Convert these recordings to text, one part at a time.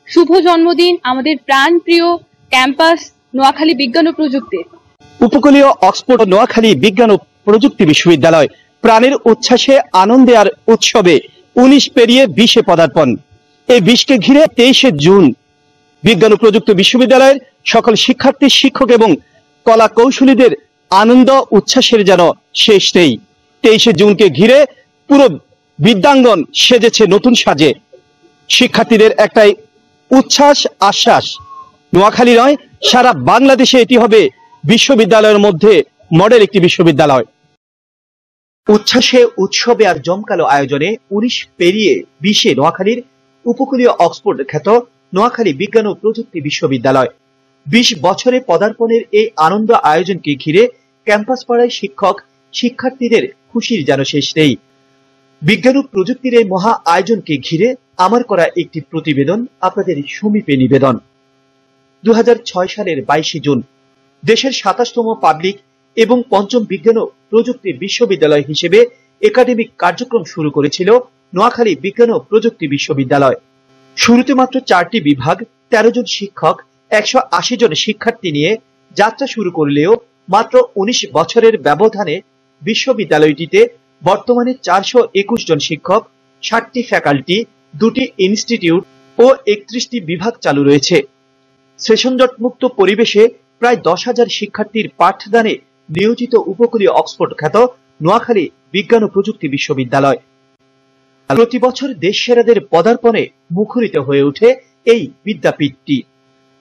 শুভ জন্মদিন আমাদের প্রাণপ্রিয় ক্যাম্পাস নোয়াখালী বিজ্ঞান ও প্রযুক্তি। উপকূলীয় অক্সফোর্ড নোয়াখালী বিজ্ঞান ও প্রযুক্তি বিশ্ববিদ্যালয় প্রাণের উচ্ছ্বাসে আনন্দে আর উৎসবে 19 পেরিয়ে 20-এ পদার্পণ। এই 20কে ঘিরে 23 জুন বিজ্ঞান ও প্রযুক্তি বিশ্ববিদ্যালয়ের সকল শিক্ষার্থী, শিক্ষক এবং কলা কৌশলীদের আনন্দ উচ্ছ্বাসের যেন শেষ নেই। 23 জুনকে ঘিরে পুরো বিদ্যাঙ্গন সেজেছে নতুন সাজে। শিক্ষার্থীদের একটাই উচ্ছ্বাস, আশ্বাস, নোয়াখালী নয় সারা বাংলাদেশে এটি হবে বিশ্ববিদ্যালয়ের মধ্যে মডেল একটি বিশ্ববিদ্যালয়। উচ্ছ্বাসে, উৎসবে আর জমকালো আয়োজনে 19 পেরিয়ে 20-এ নোয়াখালীর উপকূলীয় অক্সফোর্ড খ্যাত নোয়াখালী বিজ্ঞান ও প্রযুক্তি বিশ্ববিদ্যালয় 20 বছরে পদার্পণের এই আনন্দ আয়োজনকে ঘিরে ক্যাম্পাস পাড়ায় শিক্ষক, শিক্ষার্থীদের খুশির যেন শেষ নেই। বিজ্ঞান ও প্রযুক্তির এই মহা আয়োজনকে ঘিরে আমার করা একটি প্রতিবেদন আপনাদের সমীপে নিবেদন। 2006 সালের 22 জুন দেশের 27তম পাবলিক এবং 5ম বিজ্ঞান ও প্রযুক্তি বিশ্ববিদ্যালয় হিসেবে একাডেমিক কার্যক্রম শুরু করেছিল নোয়াখালী বিজ্ঞান ও প্রযুক্তি বিশ্ববিদ্যালয়। শুরুতে মাত্র 4টি বিভাগ, 13 জন শিক্ষক, 180 জন শিক্ষার্থী নিয়ে যাত্রা শুরু করলেও মাত্র 19 বছরের ব্যবধানে বিশ্ববিদ্যালয়টিতে বর্তমানে 421 জন শিক্ষক, 60টি ফ্যাকাল্টি, 2টি ইনস্টিটিউট ও 31টি বিভাগ চালু রয়েছে। সেশনজট মুক্ত পরিবেশে প্রায় 10,000 শিক্ষার্থীর পাঠদানে নিয়োজিত উপকূলীয় অক্সফোর্ড খ্যাত নোয়াখালী বিজ্ঞান ও প্রযুক্তি বিশ্ববিদ্যালয় প্রতি বছর দেশ সেরাদের পদার্পণে মুখরিত হয়ে ওঠে এই বিদ্যাপীঠটি।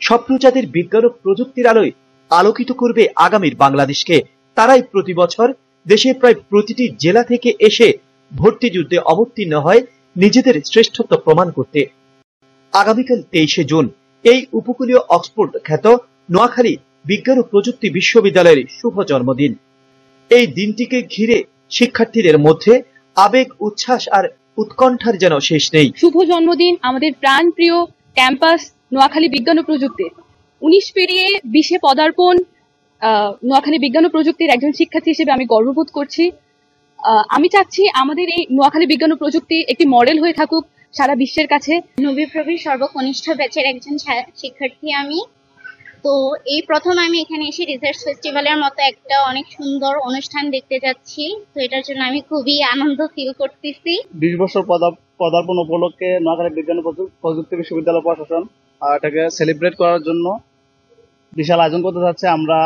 স্বপ্নজাতির বিজ্ঞান ও প্রযুক্তির আলোয় আলোকিত করবে আগামীর বাংলাদেশকে। তারাই প্রতি বছর দেশের প্রায় প্রতিটি জেলা থেকে এসে ভর্তি যুদ্ধে অবতীর্ণ হয় নিজেদের শ্রেষ্ঠত্ব প্রমাণ করতে। আগামীকাল 23 জুন এই উপকূলীয় অক্সফোর্ড খ্যাত নোয়াখালী বিজ্ঞান ও প্রযুক্তি বিশ্ববিদ্যালয়ের শুভ জন্মদিন। এই দিনটিকে ঘিরে শিক্ষার্থীদের মধ্যে আবেগ, উচ্ছ্বাস আর উৎকণ্ঠার যেন শেষ নেই। শুভ জন্মদিন আমাদের প্রাণপ্রিয় ক্যাম্পাস নোয়াখালী বিজ্ঞান ও প্রযুক্তি। 19 পেরিয়ে 20-এ পদার্পণ। নোয়াখালী বিজ্ঞান ও প্রযুক্তির একজন শিক্ষার্থী হিসেবে আমি গর্ববোধ করছি। আমি চাচ্ছি আমাদের এই নোয়াখালী বিজ্ঞান ও প্রযুক্তি একটি মডেল হয়ে থাকুক সারা বিশ্বের কাছে। নবীপ্রবির সর্বকনিষ্ঠ ব্যাচের একজন শিক্ষার্থী আমি। তো এই প্রথম আমি এখানে এসে রিসার্চ ফেস্টিভ্যালের মতো একটা অনেক সুন্দর অনুষ্ঠান দেখতে যাচ্ছি। তো এটার জন্য আমি খুবই আনন্দ ফিল করতেছি। 20 বছর পদার্পণ উপলক্ষে নোয়াখালী বিজ্ঞান ও প্রযুক্তি বিশ্ববিদ্যালয় প্রশাসন এটাকে সেলিব্রেট করার জন্য বিশাল আয়োজন করতে যাচ্ছে। আমরা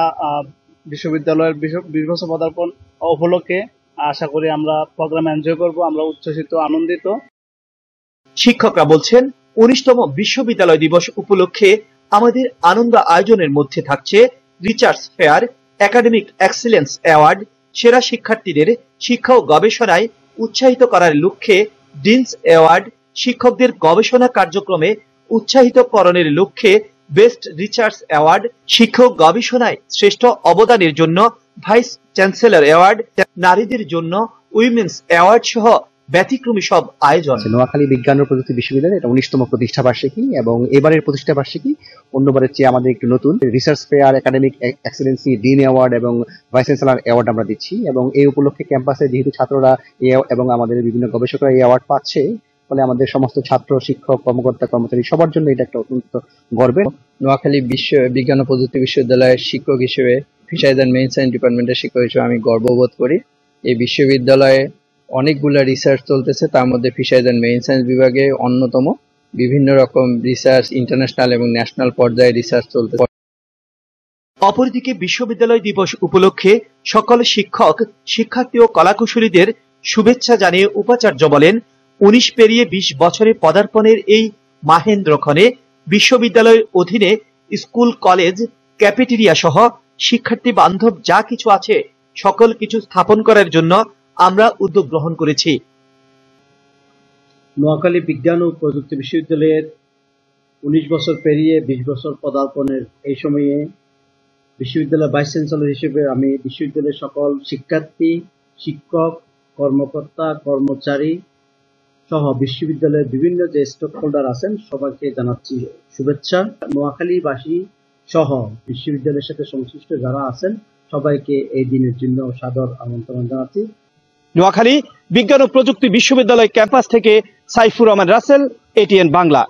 বিশ্ববিদ্যালয়ের 20 বছর পদার্পণ উপলক্ষে আশা করি আমরা প্রোগ্রাম এনজয় করব। আমরা উচ্ছ্বসিত, আনন্দিত। শিক্ষকরা বলছেন 19তম বিশ্ববিদ্যালয় দিবস উপলক্ষে আমাদের আনন্দ আয়োজনের মধ্যে থাকছে research fair, academic excellence award, সেরা শিক্ষার্থীদের শিক্ষা ও গবেষণায় উৎসাহিত করার লক্ষ্যে ডিনস অ্যাওয়ার্ড, শিক্ষকদের গবেষণা কার্যক্রমে উৎসাহিতকরণের লক্ষ্যে বেস্ট রিসার্চ অ্যাওয়ার্ড, শিক্ষক গবেষণায় শ্রেষ্ঠ অবদানের জন্য ভাইস চ্যান্সেলর অ্যাওয়ার্ড, নারীদের জন্য উইমেন্স অ্যাওয়ার্ড সহ ব্যতিক্রমী সব আয়োজন। নোয়াখালী বিজ্ঞান ও প্রযুক্তি বিশ্ববিদ্যালয় এটা 19তম প্রতিষ্ঠা বার্ষিকী এবং এবারের প্রতিষ্ঠা বার্ষিকী অন্যবারের চেয়ে আমাদের একটু নতুন। Research fair, academic Excellency, dean award এবং ভাইস চ্যান্সেলর অ্যাওয়ার্ড আমরা দিচ্ছি এবং এই উপলক্ষে ক্যাম্পাসে যেহেতু ছাত্ররা এবং আমাদের বিভিন্ন গবেষকরা এই অ্যাওয়ার্ড পাচ্ছে, ফলে আমাদের সমস্ত ছাত্র, শিক্ষক, কর্মকর্তা, কর্মচারী সবার জন্য এটা একটা অত্যন্ত গর্বের। নোয়াখালী বিজ্ঞান ও প্রযুক্তি বিশ্ববিদ্যালয়ের শিক্ষক হিসেবে, ফিশারিজ অ্যান্ড মেরিন সায়েন্স ডিপার্টমেন্টের শিক্ষক হিসেবে আমি গর্ববোধ করি। এই বিশ্ববিদ্যালয়ে অনেকগুলো রিসার্চ চলতেছে, তার মধ্যে ফিশারিজ অ্যান্ড মেরিন সায়েন্স বিভাগে অন্যতম। বিভিন্ন রকম রিসার্চ, ইন্টারন্যাশনাল এবং ন্যাশনাল পর্যায়ে রিসার্চ চলতেছে। অপরদিকে বিশ্ববিদ্যালয় দিবস উপলক্ষে সকল শিক্ষক, শিক্ষার্থী ও কলাকুশলীদের শুভেচ্ছা জানিয়ে উপাচার্য বলেন, 19 পেরিয়ে 20 বছরে পদার্পণের এই মাহেন্দ্রক্ষণে বিশ্ববিদ্যালয়ের অধীনে স্কুল, কলেজ, ক্যাফেটেরিয়া সহ শিক্ষার্থী বান্ধব যা কিছু আছে সকল কিছু স্থাপন করার জন্য আমরা উদ্যোগ গ্রহণ করেছি। নোয়াখালী বিজ্ঞান ও প্রযুক্তি বিশ্ববিদ্যালয়ের 19 বছর পেরিয়ে 20 বছর পদার্পণের এই সময়ে বিশ্ববিদ্যালয়ের ভাইস চ্যান্সেলর হিসেবে আমি বিশ্ববিদ্যালয়ের সকল শিক্ষার্থী, শিক্ষক, কর্মকর্তা, কর্মচারী সহ বিশ্ববিদ্যালয়ের বিভিন্ন যে স্টেক হোল্ডার আছেন সবাইকে জানাচ্ছি শুভেচ্ছা। নোয়াখালীবাসী সহ বিশ্ববিদ্যালয়ের সাথে সংশ্লিষ্ট যারা আছেন সবাইকে এই দিনের জন্য সাদর আমন্ত্রণ জানাচ্ছি। নোয়াখালী বিজ্ঞান ও প্রযুক্তি বিশ্ববিদ্যালয় ক্যাম্পাস থেকে সাইফুর রহমান রাসেল, এটিএন বাংলা।